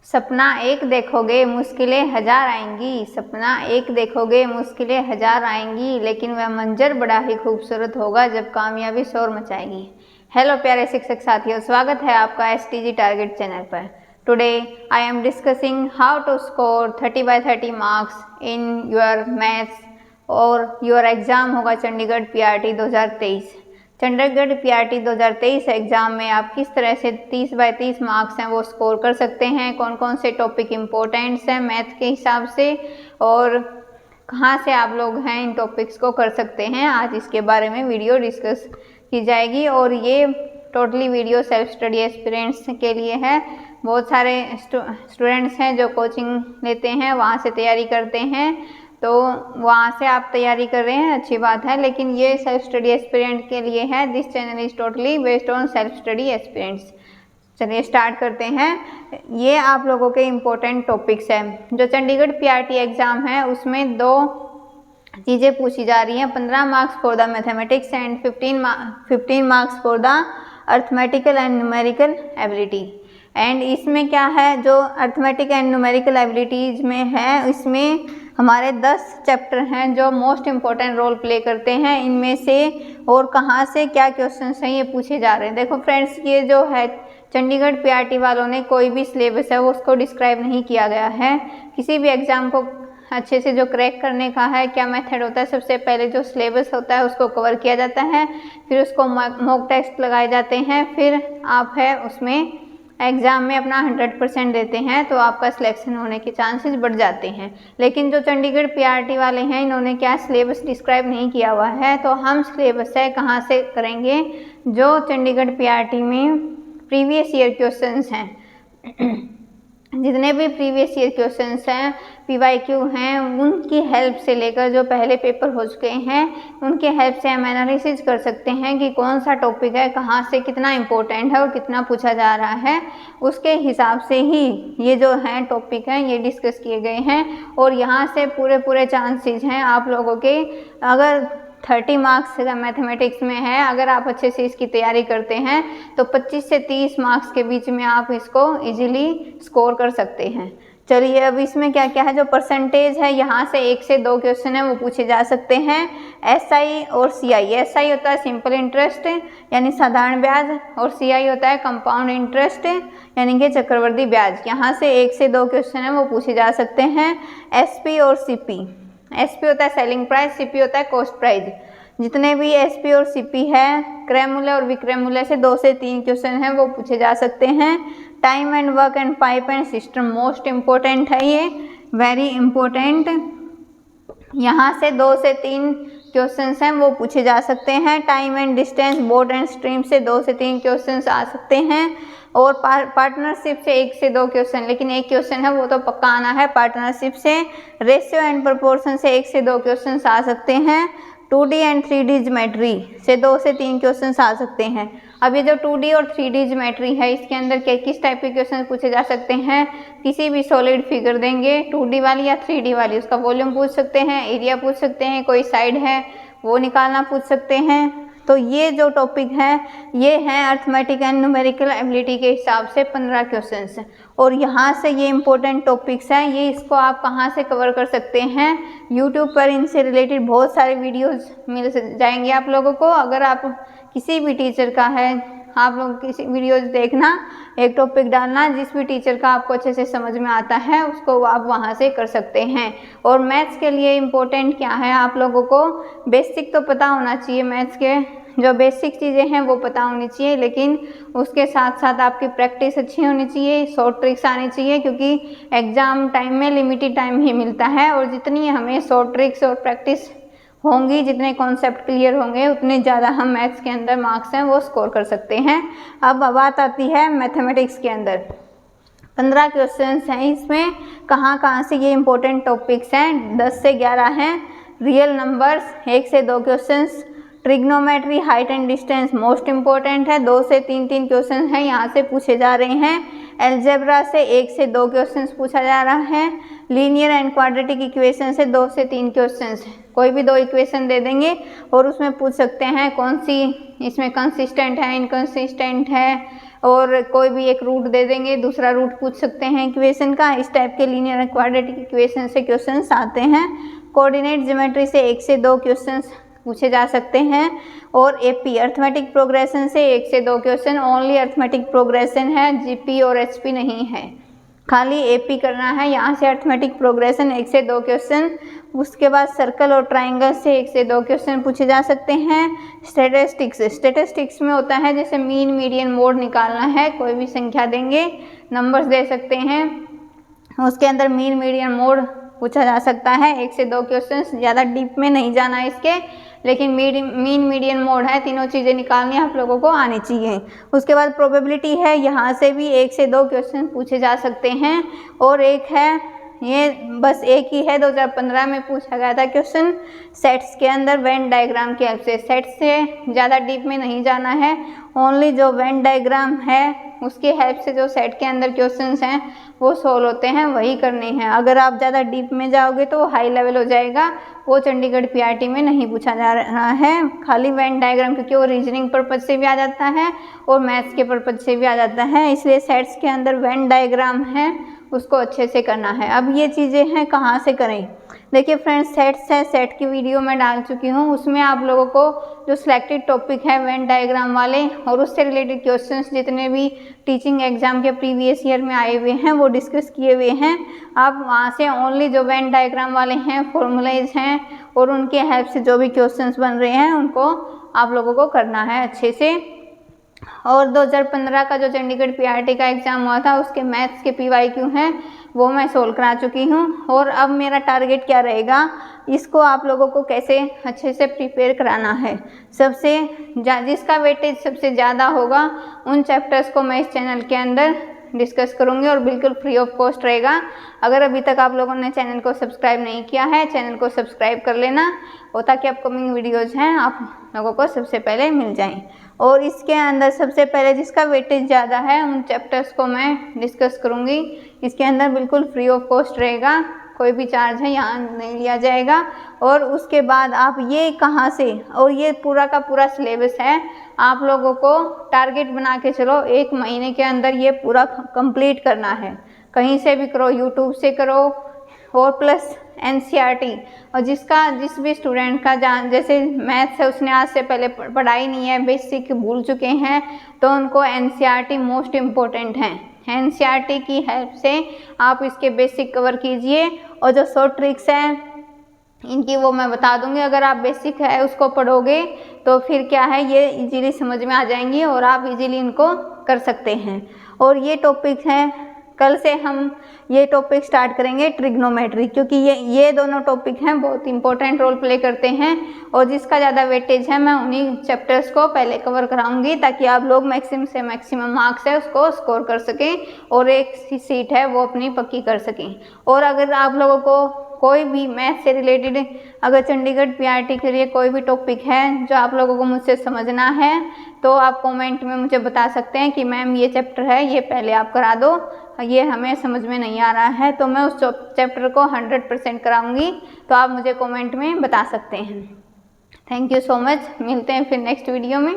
सपना एक देखोगे मुश्किलें हजार आएंगी, सपना एक देखोगे मुश्किलें हजार आएंगी, लेकिन वह मंजर बड़ा ही खूबसूरत होगा जब कामयाबी शोर मचाएगी। हेलो प्यारे शिक्षक साथियों, स्वागत है आपका STG टारगेट चैनल पर। Today I am discussing how to score 30/30 marks in your maths और योर एग्ज़ाम होगा Chandigarh PRT 2023। Chandigarh PRT 2023 exam में आप किस तरह से 30/30 मार्क्स हैं वो स्कोर कर सकते हैं, कौन कौन से टॉपिक इम्पोर्टेंट्स हैं मैथ के हिसाब से और कहाँ से आप लोग हैं इन टॉपिक्स को कर सकते हैं, आज इसके बारे में वीडियो डिस्कस की जाएगी। और ये totally video self study aspirants के लिए है। बहुत सारे स्टूडेंट्स हैं जो कोचिंग लेते हैं, वहाँ से तैयारी करते हैं, तो वहाँ से आप तैयारी कर रहे हैं, अच्छी बात है, लेकिन ये सेल्फ स्टडी एस्पिरेंट के लिए है। This channel is totally based on self study aspirants. चलिए स्टार्ट करते हैं। ये आप लोगों के इम्पोर्टेंट टॉपिक्स हैं। जो चंडीगढ़ PRT एग्ज़ाम है उसमें दो चीज़ें पूछी जा रही हैं, 15 marks for the mathematics and 15 marks for the arithmetical and numerical ability. And इसमें क्या है, जो अर्थमेटिक एंड न्यूमेरिकल एबिलिटीज़ में है, इसमें हमारे 10 चैप्टर हैं जो मोस्ट इम्पॉर्टेंट रोल प्ले करते हैं। इनमें से और कहाँ से क्या क्वेश्चंस हैं ये पूछे जा रहे हैं। देखो फ्रेंड्स, ये जो है चंडीगढ़ PRT वालों ने कोई भी सिलेबस है वो उसको डिस्क्राइब नहीं किया गया है। किसी भी एग्ज़ाम को अच्छे से जो क्रैक करने का है, क्या मेथड होता है, सबसे पहले जो सिलेबस होता है उसको कवर किया जाता है, फिर उसको मॉक टेस्ट लगाए जाते हैं, फिर आप है उसमें एग्ज़ाम में अपना 100% देते हैं तो आपका सिलेक्शन होने के चांसेस बढ़ जाते हैं। लेकिन जो चंडीगढ़ PRT वाले हैं इन्होंने क्या सिलेबस डिस्क्राइब नहीं किया हुआ है, तो हम सिलेबस है कहाँ से करेंगे, जो चंडीगढ़ PRT में प्रीवियस ईयर क्वेश्चंस हैं जितने भी प्रीवियस ईयर क्वेश्चंस हैं, PYQ हैं, उनकी हेल्प से लेकर जो पहले पेपर हो चुके हैं उनके हेल्प से हम एनालिसिस कर सकते हैं कि कौन सा टॉपिक है, कहाँ से कितना इम्पोर्टेंट है और कितना पूछा जा रहा है। उसके हिसाब से ही ये जो हैं टॉपिक हैं ये डिस्कस किए गए हैं और यहाँ से पूरे चांसेस हैं आप लोगों के। अगर 30 मार्क्स का मैथमेटिक्स में है, अगर आप अच्छे से इसकी तैयारी करते हैं तो 25 से 30 मार्क्स के बीच में आप इसको इजीली स्कोर कर सकते हैं। चलिए अब इसमें क्या क्या है, जो परसेंटेज है यहाँ से 1 से 2 क्वेश्चन है वो पूछे जा सकते हैं। SI और CI, SI होता है सिंपल इंटरेस्ट यानी साधारण ब्याज और CI होता है कंपाउंड इंटरेस्ट यानी कि चक्रवर्ती ब्याज। यहाँ से 1 से 2 क्वेश्चन है वो पूछे जा सकते हैं। SP और CP, SP होता है सेलिंग प्राइस, CP होता है कॉस्ट प्राइस। जितने भी SP और CP है, क्रय मूल्य और विक्रय मूल्य से 2 से 3 क्वेश्चन हैं वो पूछे जा सकते हैं। Time and work and pipe and system most important है, ये वेरी इम्पोर्टेंट। यहाँ से 2 से 3 क्वेश्चंस हैं वो पूछे जा सकते हैं। Time and distance boat and stream से 2 से 3 क्वेश्चंस आ सकते हैं और पार्टनरशिप से 1 से 2 क्वेश्चन, लेकिन एक क्वेश्चन है वो तो पक्का आना है पार्टनरशिप से। रेशियो एंड प्रोपोर्शन से 1 से 2 क्वेश्चन आ सकते हैं। 2D एंड 3D ज्योमेट्री से 2 से 3 क्वेश्चन आ सकते हैं। अब ये जो 2D और 3D ज्योमेट्री है इसके अंदर किस टाइप के क्वेश्चन पूछे जा सकते हैं, किसी भी सॉलिड फिगर देंगे 2D वाली या 3D वाली, उसका वॉल्यूम पूछ सकते हैं, एरिया पूछ सकते हैं, कोई साइड है वो निकालना पूछ सकते हैं। तो ये जो टॉपिक है ये हैं अर्थमेटिक एंड न्यूमेरिकल एबिलिटी के हिसाब से 15 क्वेश्चंस और यहाँ से ये इंपॉर्टेंट टॉपिक्स हैं। ये इसको आप कहाँ से कवर कर सकते हैं, यूट्यूब पर इनसे रिलेटेड बहुत सारे वीडियोस मिल जाएंगे आप लोगों को। अगर आप किसी भी टीचर का है, आप लोग किसी वीडियोस देखना, एक टॉपिक डालना, जिस भी टीचर का आपको अच्छे से समझ में आता है उसको आप वहाँ से कर सकते हैं। और मैथ्स के लिए इम्पोर्टेंट क्या है, आप लोगों को बेसिक तो पता होना चाहिए, मैथ्स के जो बेसिक चीज़ें हैं वो पता होनी चाहिए, लेकिन उसके साथ साथ आपकी प्रैक्टिस अच्छी होनी चाहिए, शॉर्ट ट्रिक्स आनी चाहिए, क्योंकि एग्ज़ाम टाइम में लिमिटेड टाइम ही मिलता है और जितनी हमें शॉर्ट ट्रिक्स और प्रैक्टिस होंगी, जितने कॉन्सेप्ट क्लियर होंगे, उतने ज़्यादा हम मैथ्स के अंदर मार्क्स हैं वो स्कोर कर सकते हैं। अब बात आती है मैथमेटिक्स के अंदर 15 क्वेश्चंस हैं, इसमें कहाँ से ये इंपॉर्टेंट टॉपिक्स हैं, 10 से 11 हैं। रियल नंबर्स 1 से 2 questions, trigonometry height and distance most important है, 2 से 3 क्वेश्चन हैं यहाँ से पूछे जा रहे हैं। एल्जेब्रा से 1 से 2 क्वेश्चंस पूछा जा रहा है। लीनियर एंड क्वाड्रेटिक इक्वेशन से 2 से 3 क्वेश्चंस, कोई भी 2 इक्वेशन दे देंगे और उसमें पूछ सकते हैं कौन सी इसमें कंसिस्टेंट है, इनकंसिस्टेंट है, और कोई भी एक रूट दे देंगे, दूसरा रूट पूछ सकते हैं इक्वेशन का। इस टाइप के लीनियर और क्वाड्रेटिक इक्वेशन से क्वेश्चंस आते हैं। कोऑर्डिनेट ज्योमेट्री से 1 से 2 क्वेश्चंस पूछे जा सकते हैं। और एपी अर्थमेटिक प्रोग्रेशन से 1 से 2 क्वेश्चन, ओनली अर्थमेटिक प्रोग्रेशन है, जीपी और एचपी नहीं है, खाली एपी करना है। यहाँ से अर्थमेटिक प्रोग्रेशन 1 से 2 क्वेश्चन। उसके बाद सर्कल और ट्राइंगल से 1 से 2 क्वेश्चन पूछे जा सकते हैं। स्टैटिस्टिक्स में होता है जैसे मीन मीडियन मोड निकालना है, कोई भी संख्या देंगे, नंबर्स दे सकते हैं, उसके अंदर मीन मीडियन मोड पूछा जा सकता है। 1 से 2 क्वेश्चन, ज़्यादा डीप में नहीं जाना है इसके, लेकिन मीन मीडियन मोड है, तीनों चीज़ें निकालनी आप लोगों को आनी चाहिए। उसके बाद प्रोबेबिलिटी है, यहाँ से भी 1 से 2 क्वेश्चन पूछे जा सकते हैं। और एक है, ये बस एक ही है, 2015 में पूछा गया था क्वेश्चन सेट्स के अंदर वेन डायग्राम की हेल्प से। सेट्स से ज़्यादा डीप में नहीं जाना है, ओनली जो वेन डायग्राम है उसकी हेल्प से जो सेट के अंदर क्वेश्चंस हैं वो सोल्व होते हैं, वही करने हैं। अगर आप ज़्यादा डीप में जाओगे तो वो हाई लेवल हो जाएगा, वो चंडीगढ़ पीआरटी में नहीं पूछा जा रहा है। खाली वेन डायग्राम, क्योंकि वो रीजनिंग पर्पज से भी आ जाता है और मैथ्स के पर्पज से भी आ जाता है, इसलिए सेट्स के अंदर वेन डायग्राम है उसको अच्छे से करना है। अब ये चीज़ें हैं कहाँ से करें, देखिए फ्रेंड्स, सेट्स है, सेट की वीडियो मैं डाल चुकी हूँ, उसमें आप लोगों को जो सिलेक्टेड टॉपिक है वेन डायग्राम वाले और उससे रिलेटेड क्वेश्चंस जितने भी टीचिंग एग्जाम के प्रीवियस ईयर में आए हुए हैं वो डिस्कस किए हुए हैं। आप वहाँ से ओनली जो वेन डायग्राम वाले हैं, फॉर्मूलाइज हैं और उनके हेल्प से जो भी क्वेश्चंस बन रहे हैं उनको आप लोगों को करना है अच्छे से। और 2015 का जो चंडीगढ़ पीआरटी का एग्ज़ाम हुआ था उसके मैथ्स के पीवाईक्यू हैं वो मैं सोल्व करा चुकी हूँ। और अब मेरा टारगेट क्या रहेगा, इसको आप लोगों को कैसे अच्छे से प्रिपेयर कराना है। जिसका वेटेज सबसे ज़्यादा होगा उन चैप्टर्स को मैं इस चैनल के अंदर डिस्कस करूँगी और बिल्कुल फ्री ऑफ कॉस्ट रहेगा। अगर अभी तक आप लोगों ने चैनल को सब्सक्राइब नहीं किया है, चैनल को सब्सक्राइब कर लेना और ताकि अपकमिंग वीडियोज़ हैं आप लोगों को सबसे पहले मिल जाएं। और इसके अंदर सबसे पहले जिसका वेटेज ज़्यादा है उन चैप्टर्स को मैं डिस्कस करूँगी। इसके अंदर बिल्कुल फ्री ऑफ कॉस्ट रहेगा, कोई भी चार्ज है यहाँ नहीं लिया जाएगा। और उसके बाद आप ये कहाँ से, और ये पूरा का पूरा सिलेबस है, आप लोगों को टारगेट बना के चलो 1 महीने के अंदर ये पूरा कंप्लीट करना है। कहीं से भी करो, यूट्यूब से करो और प्लस एनसीईआरटी। और जिस भी स्टूडेंट का जैसे मैथ्स है उसने आज से पहले पढ़ाई नहीं है, बेसिक भूल चुके हैं, तो उनको एनसीईआरटी मोस्ट इम्पोर्टेंट है। एनसीईआरटी की हेल्प से आप इसके बेसिक कवर कीजिए और जो शॉर्ट ट्रिक्स हैं इनकी वो मैं बता दूंगी। अगर आप बेसिक है उसको पढ़ोगे तो फिर क्या है, ये इजीली समझ में आ जाएंगी और आप इजीली इनको कर सकते हैं। और ये टॉपिक है, कल से हम ये टॉपिक स्टार्ट करेंगे ट्रिग्नोमेट्री, क्योंकि ये दोनों टॉपिक हैं बहुत इंपॉर्टेंट रोल प्ले करते हैं। और जिसका ज़्यादा वेटेज है मैं उन्हीं चैप्टर्स को पहले कवर कराऊंगी ताकि आप लोग मैक्सिमम से मैक्सिमम मार्क्स है उसको स्कोर कर सकें और एक सीट है वो अपनी पक्की कर सकें। और अगर आप लोगों को कोई भी मैथ से रिलेटेड अगर चंडीगढ़ पीआरटी के लिए कोई भी टॉपिक है जो आप लोगों को मुझसे समझना है तो आप कमेंट में मुझे बता सकते हैं कि मैम ये चैप्टर है ये पहले आप करा दो, ये हमें समझ में नहीं आ रहा है, तो मैं उस चैप्टर को 100% कराऊंगी। तो आप मुझे कमेंट में बता सकते हैं। थैंक यू सो मच, मिलते हैं फिर नेक्स्ट वीडियो में।